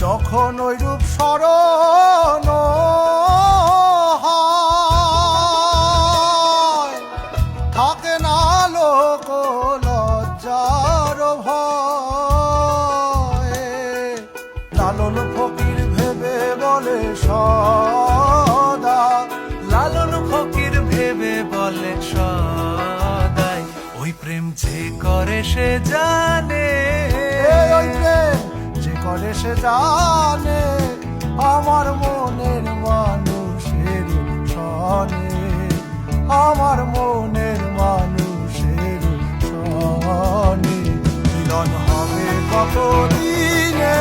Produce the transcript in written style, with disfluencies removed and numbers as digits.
যখন ওই রূপ স্মরণ হয়, থাকে না লোক লজ্জার ভয়। লালন ফকির ভেবে বলে সদা, লালন ফকির ভেবে বলে সদাই, ওই প্রেম যে করে সে জানে, ওই প্রেম যে করে সে জানে, আমার মনের মানুষের সনে, আমার মনের মানুষের সনে। মিলন হবে কতদিনে